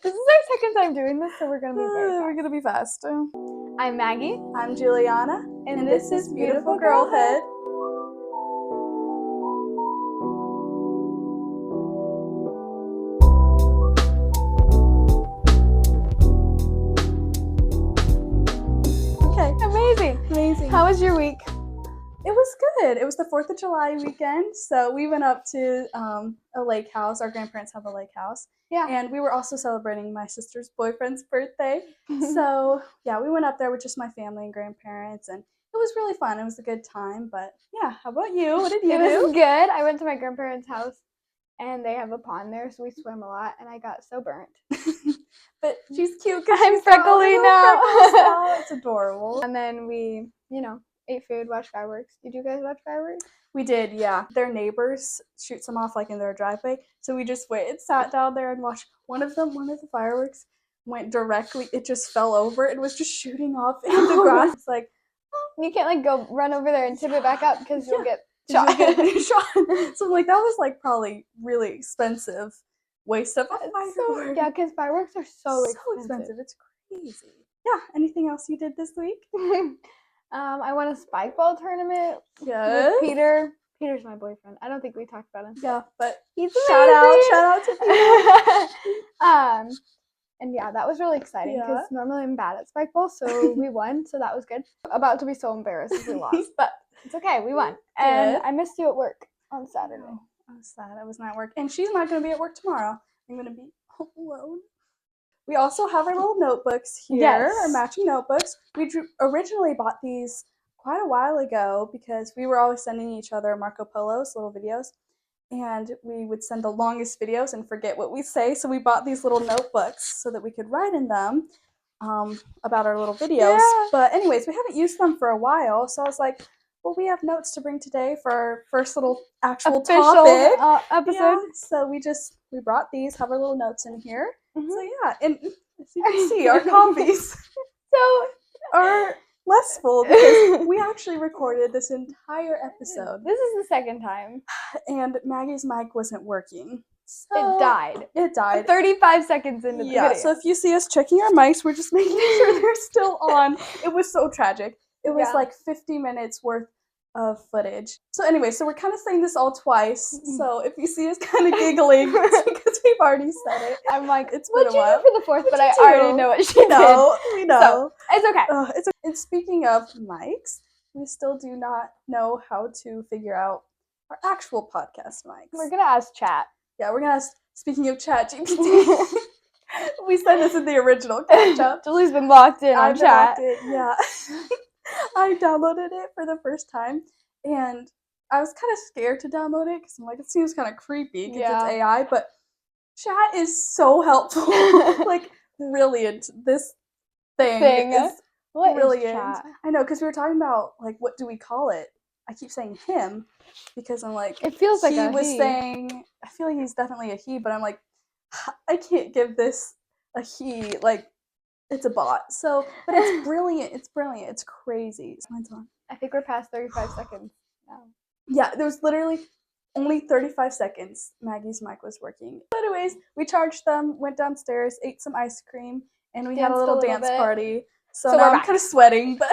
This is our second time doing this, so we're gonna be very fast. We're gonna be fast. I'm Maggie. I'm Juliana, and this is Beautiful Girlhood. Okay. Amazing. How was your week? It was good. It was the 4th of July weekend, so we went up to a lake house. Our grandparents have a lake house. Yeah. And we were also celebrating my sister's boyfriend's birthday. So, yeah, we went up there with just my family and grandparents, and it was really fun. It was a good time, but yeah, how about you? What did you do? It was good. I went to my grandparents' house, and they have a pond there, so we swim a lot, and I got so burnt. But she's cute because I'm freckly now. It's adorable. And then we, ate food, watched fireworks. Did you guys watch fireworks? We did, yeah. Their neighbors shoot some off like in their driveway, so we just went and sat down there and watched one of the fireworks went directly, it just fell over and was just shooting off in the grass. It's like, you can't go run over there and tip it back up because you'll get shot. So I'm like, that was like probably really expensive waste of fireworks. Yeah, because fireworks are so expensive. It's crazy. Yeah. Anything else you did this week? I won a spike ball tournament with Peter. Peter's my boyfriend. I don't think we talked about him. Yeah, but he's shout out to Peter. And yeah, that was really exciting because normally I'm bad at spike ball, so we won, so that was good. About to be so embarrassed if we lost, but it's okay, we won. And I missed you at work on Saturday. Oh, I was sad I was not at work, and she's not going to be at work tomorrow. I'm going to be home alone. We also have our little notebooks here, our matching notebooks. We originally bought these quite a while ago because we were always sending each other Marco Polo's little videos, and we would send the longest videos and forget what we say, so we bought these little notebooks so that we could write in them about our little videos. Yeah. But anyways, we haven't used them for a while, so I was like, well, we have notes to bring today for our first little actual topic episode. Yeah, so we brought these, have our little notes in here. Mm-hmm. So yeah, and as you can see, our copies are less full because we actually recorded this entire episode. This is the second time. And Maggie's mic wasn't working. So it died. 35 seconds into the video. Yeah, so if you see us checking our mics, we're just making sure they're still on. It was so tragic. It was like 50 minutes worth of footage. So anyway, so we're kind of saying this all twice. So if you see us kind of giggling, it's because we've already said it. I'm like, it's been a while. What'd you do for the fourth? But I already know what she did. We know. So, it's okay. And speaking of mics, we still do not know how to figure out our actual podcast mics. We're going to ask chat. Yeah, we're going to ask, speaking of chat GPT, we said this in the original catch-up. Julie's been locked in on chat. Yeah. I downloaded it for the first time, and I was kind of scared to download it because I'm like, it seems kind of creepy because it's AI, but chat is so helpful. Like, brilliant. This thing is brilliant. Is chat? I know, because we were talking about, like, what do we call it? I keep saying him because I'm like, it feels like he was saying, I feel like he's definitely a he, but I'm like, I can't give this a he, like, it's a bot. So, but it's brilliant. It's brilliant. It's crazy. Mine's on. I think we're past 35 seconds now. Yeah, there was literally only 35 seconds Maggie's mic was working. But anyways, we charged them, went downstairs, ate some ice cream, and we had a little dance party. So now I'm kind of sweating, but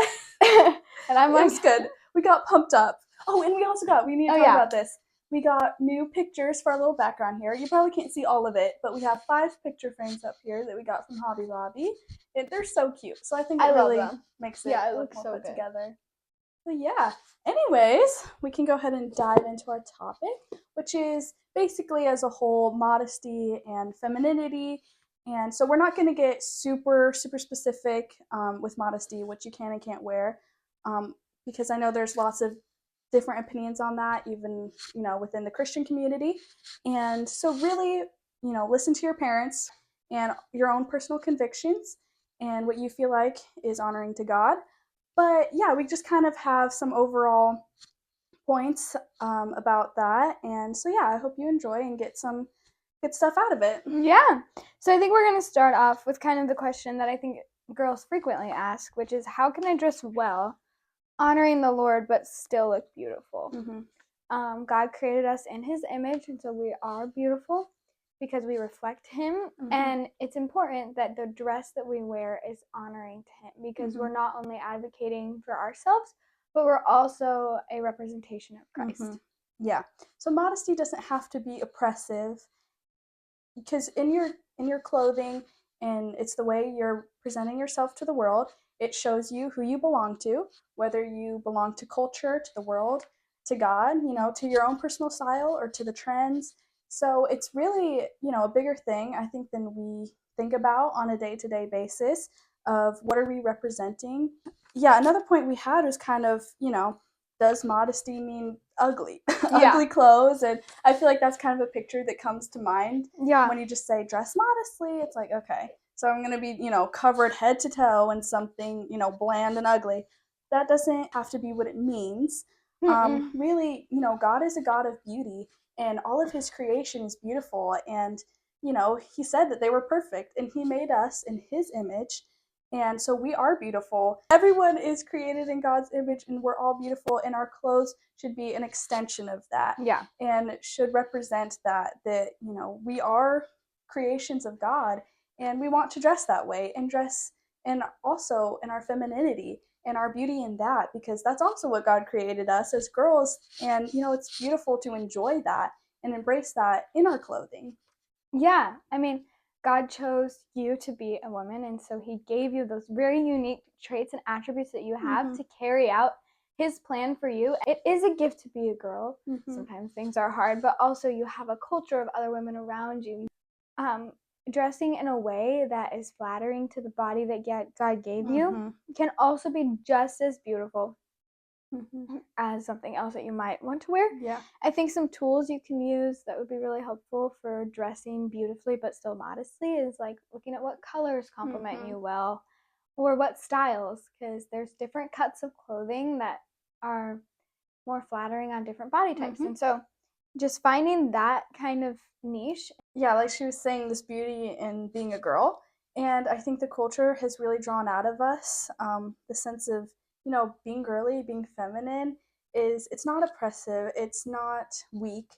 and I'm like, it's good. We got pumped up. Oh, and we also we need to talk about this. We got new pictures for our little background here. You probably can't see all of it, but we have 5 picture frames up here that we got from Hobby Lobby. And they're so cute. So I think it really makes it look so put together. So yeah. Anyways, we can go ahead and dive into our topic, which is basically as a whole modesty and femininity. And so we're not going to get super specific with modesty, what you can and can't wear, because I know there's lots of different opinions on that, even, within the Christian community. And so really, listen to your parents and your own personal convictions and what you feel like is honoring to God. But yeah, we just kind of have some overall points about that. And so yeah, I hope you enjoy and get some good stuff out of it. Yeah. So I think we're going to start off with kind of the question that I think girls frequently ask, which is, how can I dress well, honoring the Lord, but still look beautiful? Mm-hmm. God created us in his image, and so we are beautiful. because we reflect him, and it's important that the dress that we wear is honoring to him, because we're not only advocating for ourselves, but we're also a representation of Christ. Yeah. So modesty doesn't have to be oppressive, because in your clothing, and it's the way you're presenting yourself to the world, it shows you who you belong to, whether you belong to culture, to the world, to God, to your own personal style, or to the trends. So it's really, a bigger thing, I think, than we think about on a day-to-day basis of what are we representing. Yeah, another point we had was kind of, does modesty mean ugly? Ugly clothes? And I feel like that's kind of a picture that comes to mind when you just say dress modestly. It's like, okay, so I'm going to be, covered head to toe in something, bland and ugly. That doesn't have to be what it means. Really, God is a God of beauty, and all of his creation is beautiful. And, he said that they were perfect, and he made us in his image. And so we are beautiful. Everyone is created in God's image, and we're all beautiful, and our clothes should be an extension of that. Yeah. And should represent that we are creations of God, and we want to dress that way, and dress, and also in our femininity and our beauty in that, because that's also what God created us as girls. And it's beautiful to enjoy that and embrace that in our clothing. Yeah, I mean, God chose you to be a woman, and so he gave you those very unique traits and attributes that you have to carry out his plan for you. It is a gift to be a girl. Sometimes things are hard, but also you have a culture of other women around you. Dressing in a way that is flattering to the body that God gave you can also be just as beautiful as something else that you might want to wear. Yeah. I think some tools you can use that would be really helpful for dressing beautifully but still modestly is like looking at what colors complement you well, or what styles, because there's different cuts of clothing that are more flattering on different body types. And so just finding that kind of niche. Yeah, like she was saying, this beauty in being a girl. And I think the culture has really drawn out of us the sense of, being girly, being feminine it's not oppressive, it's not weak.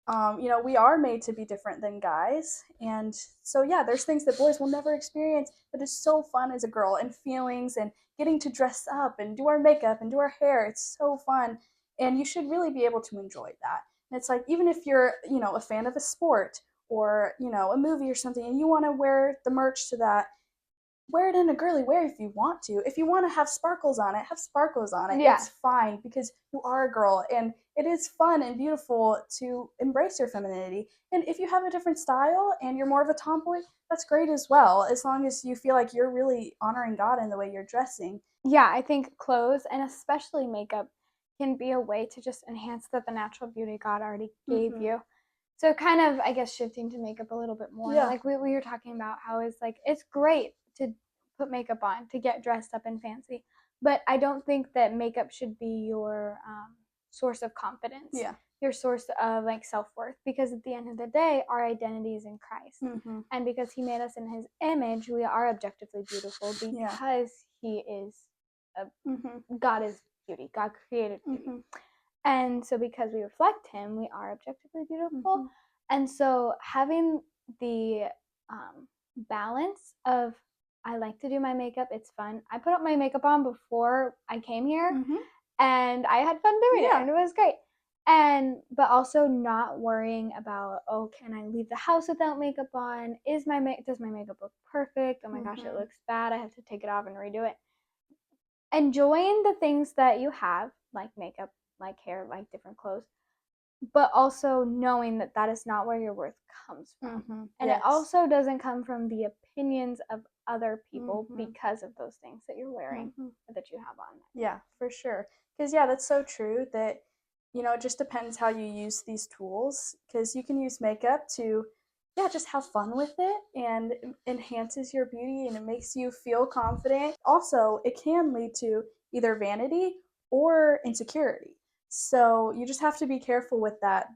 We are made to be different than guys. And so, yeah, there's things that boys will never experience, but it's so fun as a girl, and feelings, and getting to dress up and do our makeup and do our hair. It's so fun. And you should really be able to enjoy that. And it's like, even if you're, a fan of a sport or, a movie or something, and you want to wear the merch to that, wear it in a girly way if you want to. If you want to have sparkles on it, have sparkles on it. It's fine, because you are a girl, and it is fun and beautiful to embrace your femininity. And if you have a different style and you're more of a tomboy, that's great as well, as long as you feel like you're really honoring God in the way you're dressing. Yeah, I think clothes, and especially makeup, can be a way to just enhance the natural beauty God already gave you. So kind of, I guess, shifting to makeup a little bit more. Yeah. Like we were talking about how it's great to put makeup on, to get dressed up and fancy. But I don't think that makeup should be your source of confidence. Yeah. Your source of self-worth, because at the end of the day, our identity is in Christ. And because he made us in his image, we are objectively beautiful, because he is God is beauty. God created beauty. And so because we reflect him, we are objectively beautiful. And so having the balance of, I like to do my makeup, it's fun. I put up my makeup on before I came here, and I had fun doing it, and it was great. But also not worrying about, can I leave the house without makeup on? Does my makeup look perfect? Oh my gosh, it looks bad. I have to take it off and redo it. Enjoying the things that you have, like makeup, like hair, like different clothes, but also knowing that that is not where your worth comes from. And it also doesn't come from the opinions of other people because of those things that you're wearing or that you have on. Yeah, for sure. Because, that's so true that, it just depends how you use these tools. Because you can use makeup to, just have fun with it, and it enhances your beauty, and it makes you feel confident. Also, it can lead to either vanity or insecurity. So you just have to be careful with that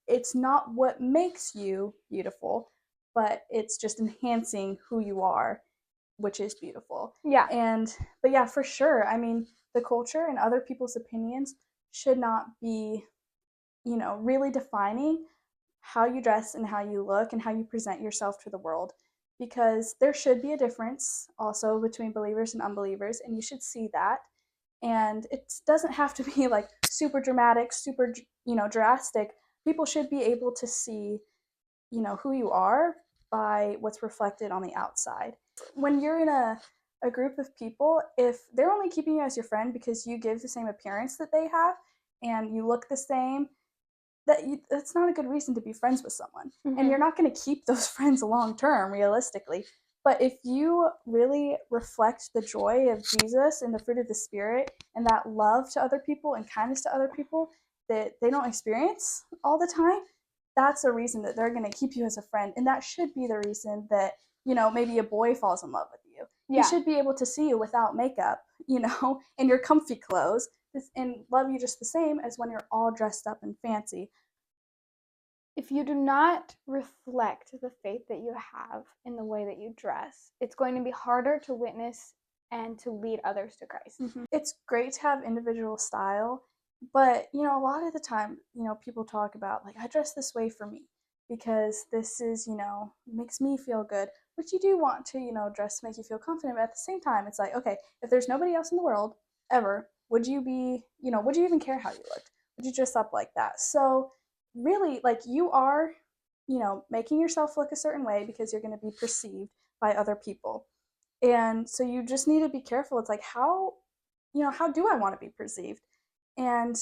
it's not what makes you beautiful, but it's just enhancing who you are, which is beautiful. Yeah. But yeah, for sure. I mean, the culture and other people's opinions should not be, really defining how you dress and how you look and how you present yourself to the world, because there should be a difference also between believers and unbelievers, and you should see that. And it doesn't have to be like super dramatic, super, drastic. People should be able to see, who you are by what's reflected on the outside. When you're in a group of people, if they're only keeping you as your friend because you give the same appearance that they have and you look the same, that's not a good reason to be friends with someone. And you're not going to keep those friends long term, realistically. But if you really reflect the joy of Jesus and the fruit of the Spirit and that love to other people and kindness to other people that they don't experience all the time, that's a reason that they're going to keep you as a friend. And that should be the reason that, maybe a boy falls in love with you. Yeah. He should be able to see you without makeup, in your comfy clothes, and love you just the same as when you're all dressed up and fancy. If you do not reflect the faith that you have in the way that you dress, it's going to be harder to witness and to lead others to Christ. It's great to have individual style, but, a lot of the time, people talk about, like, I dress this way for me because this is, makes me feel good, which you do want to, dress to make you feel confident, but at the same time, it's like, okay, if there's nobody else in the world ever, would you even care how you looked? Would you dress up like that? So really, like, you are, making yourself look a certain way because you're going to be perceived by other people. And so you just need to be careful. It's like, how do I want to be perceived? And,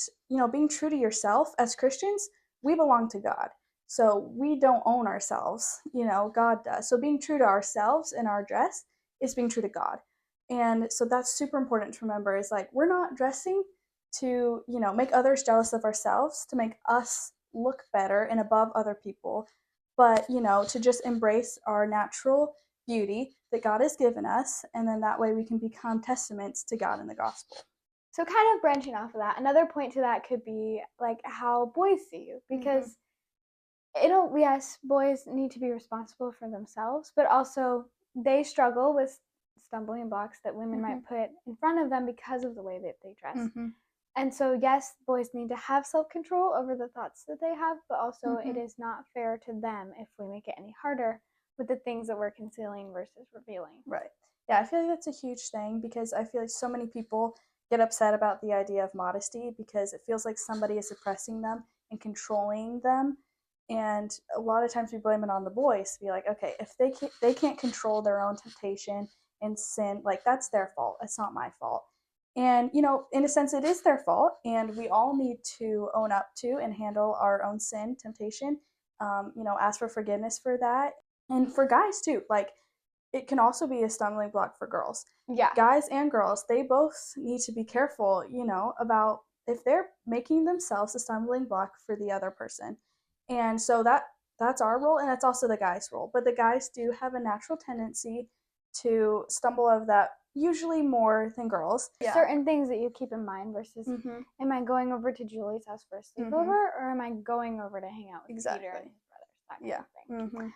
being true to yourself as Christians, we belong to God. So we don't own ourselves, God does. So being true to ourselves in our dress is being true to God. And so that's super important to remember, is like, we're not dressing to, make others jealous of ourselves, to make us look better and above other people, but, to just embrace our natural beauty that God has given us, and then that way we can become testaments to God in the gospel. So kind of branching off of that, another point to that could be like how boys see you, because yes, boys need to be responsible for themselves, but also they struggle with stumbling blocks that women might put in front of them because of the way that they dress. And so, yes, boys need to have self-control over the thoughts that they have, but also it is not fair to them if we make it any harder with the things that we're concealing versus revealing. Right. Yeah, I feel like that's a huge thing, because I feel like so many people get upset about the idea of modesty because it feels like somebody is oppressing them and controlling them. And a lot of times we blame it on the boys to be like, okay, if they can't control their own temptation and sin, like, that's their fault. It's not my fault. And, in a sense, it is their fault, and we all need to own up to and handle our own sin, temptation, ask for forgiveness for that. And for guys, too, like, it can also be a stumbling block for girls. Yeah. Guys and girls, they both need to be careful, about if they're making themselves a stumbling block for the other person. And so that's our role, and that's also the guy's role. But the guys do have a natural tendency to stumble over that, usually more than girls. Yeah. Certain things that you keep in mind versus, am I going over to Julie's house for a sleepover, or am I going over to hang out with Peter and his brothers? That kind of thing.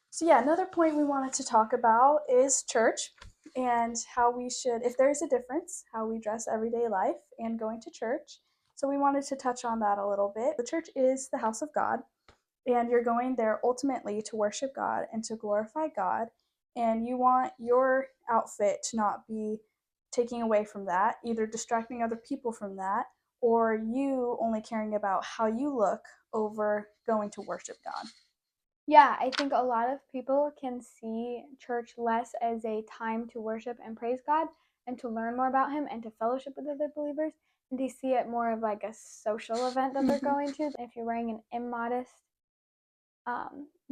So yeah, another point we wanted to talk about is church, and how we should, if there's a difference, how we dress everyday life and going to church. So we wanted to touch on that a little bit. The church is the house of God, and you're going there ultimately to worship God and to glorify God. And you want your outfit to not be taking away from that, either distracting other people from that, or you only caring about how you look over going to worship God. Yeah, I think a lot of people can see church less as a time to worship and praise God and to learn more about Him and to fellowship with other believers, and they see it more of like a social event that they're going to. If you're wearing an immodest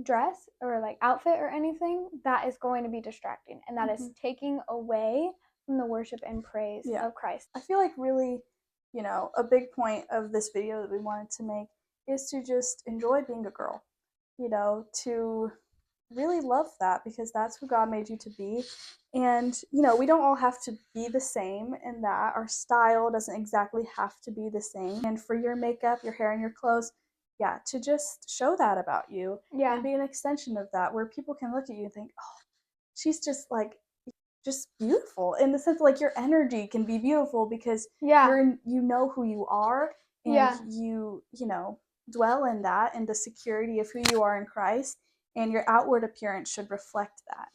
dress or like outfit or anything, that is going to be distracting, and that is taking away from the worship and praise of Christ. I feel like really, a big point of this video that we wanted to make is to just enjoy being a girl, to really love that, because that's who God made you to be. And, we don't all have to be the same in that. Our style doesn't exactly have to be the same. And for your makeup, your hair, and your clothes, to just show that about you. Yeah. And be an extension of that, where people can look at you and think, oh, she's just beautiful, in the sense like your energy can be beautiful because you know who you are, and you dwell in that and the security of who you are in Christ, and your outward appearance should reflect that.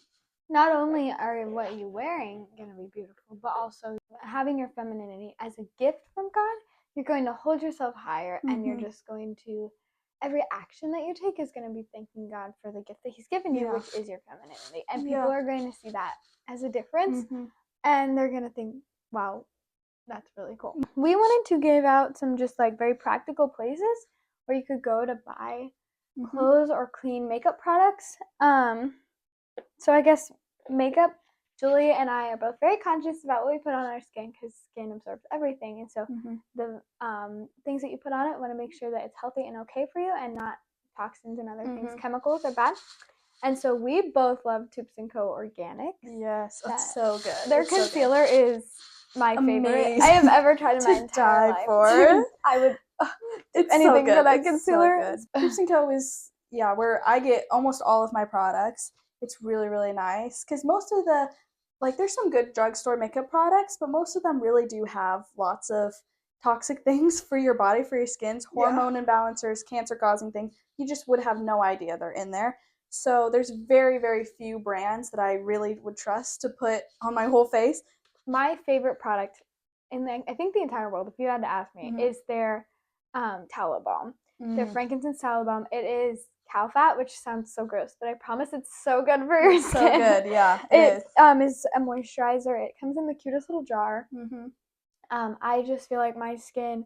Not only are what you're wearing going to be beautiful, but also having your femininity as a gift from God, you're going to hold yourself higher, and you're just going to, every action that you take is going to be thanking God for the gift that He's given you, which is your femininity. And people are going to see that as a difference, and they're going to think, wow, that's really cool. We wanted to give out some just like very practical places where you could go to buy clothes or clean makeup products. So I guess makeup, Juli and I are both very conscious about what we put on our skin because skin absorbs everything. And so the things that you put on it, want to make sure that it's healthy and okay for you and not toxins and other things. Chemicals are bad. And so we both love Tubes & Co. Organics. Yes, that's so good. Their concealer is my favorite I have ever tried in my entire life. I would it's anything so for that concealer. Tubes & Co. is, where I get almost all of my products. It's really, really nice because most of the, like, there's some good drugstore makeup products, but most of them really do have lots of toxic things for your body, for your skins, hormone imbalancers, cancer-causing things. You just would have no idea they're in there. So there's very, very few brands that I really would trust to put on my whole face. My favorite product in I think the entire world, if you had to ask me, is their tallow balm. Their frankincense tallow balm. It is cow fat, which sounds so gross, but I promise it's so good for your skin. So good, yeah. It is a moisturizer. It comes in the cutest little jar. I just feel like my skin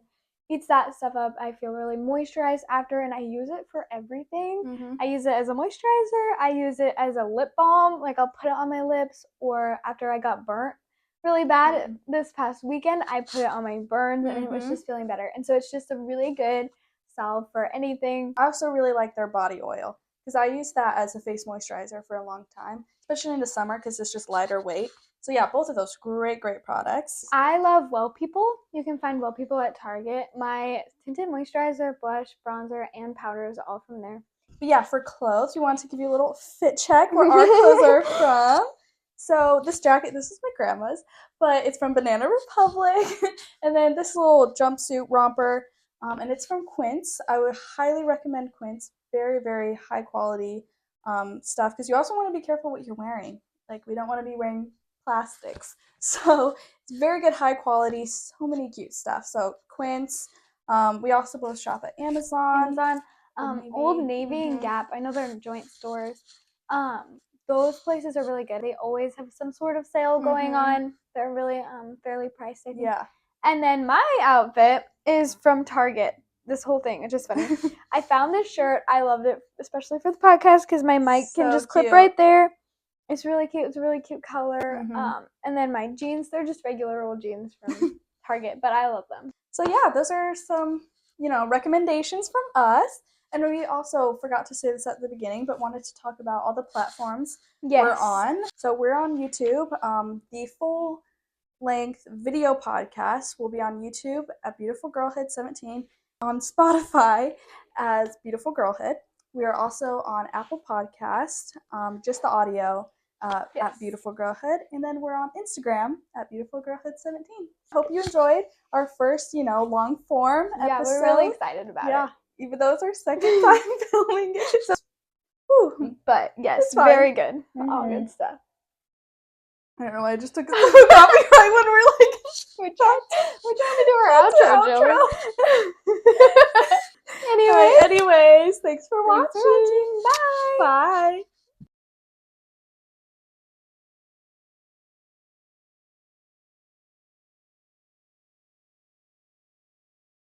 eats that stuff up. I feel really moisturized after, and I use it for everything. I use it as a moisturizer. I use it as a lip balm. Like, I'll put it on my lips, or after I got burnt really bad this past weekend, I put it on my burns, and it was just feeling better. And so it's just a really good salve for anything. I also really like their body oil because I use that as a face moisturizer for a long time, especially in the summer because it's just lighter weight. So yeah, both of those great products. I love Well People. You can find Well People at Target. My tinted moisturizer, blush, bronzer, and powder is all from there. But yeah, for clothes, we wanted to give you a little fit check where our clothes are from. So this jacket, this is my grandma's, but it's from Banana Republic. And then this little jumpsuit romper, and it's from Quince. I would highly recommend Quince. Very, very high quality stuff because you also want to be careful what you're wearing. Like, we don't want to be wearing plastics. So it's very good, high quality, so many cute stuff. So Quince. We also both shop at Amazon. Old Navy and Gap. I know they're joint stores. Those places are really good. They always have some sort of sale going on. They're really fairly priced, I think. Yeah. And then my outfit is from Target. This whole thing, it's just funny. I found this shirt. I loved it, especially for the podcast, because my mic can just clip right there. It's really cute. It's a really cute color. And then my jeans, they're just regular old jeans from Target, but I love them. So yeah, those are some, recommendations from us. And we also forgot to say this at the beginning, but wanted to talk about all the platforms we're on. So we're on YouTube. The full-length video podcast will be on YouTube at Beautiful Girlhood 17, on Spotify as Beautiful Girlhood. We are also on Apple Podcast, just the audio at Beautiful Girlhood. And then we're on Instagram at Beautiful Girlhood 17. Hope you enjoyed our first, long form episode. Yeah, we're really excited about it. Even though it's our second time filming it. So, but yes, very good. All good stuff. I don't know why I just took a sip of coffee right when we're like, we're trying to do our outro. Anyways, thanks for watching. Bye. Bye.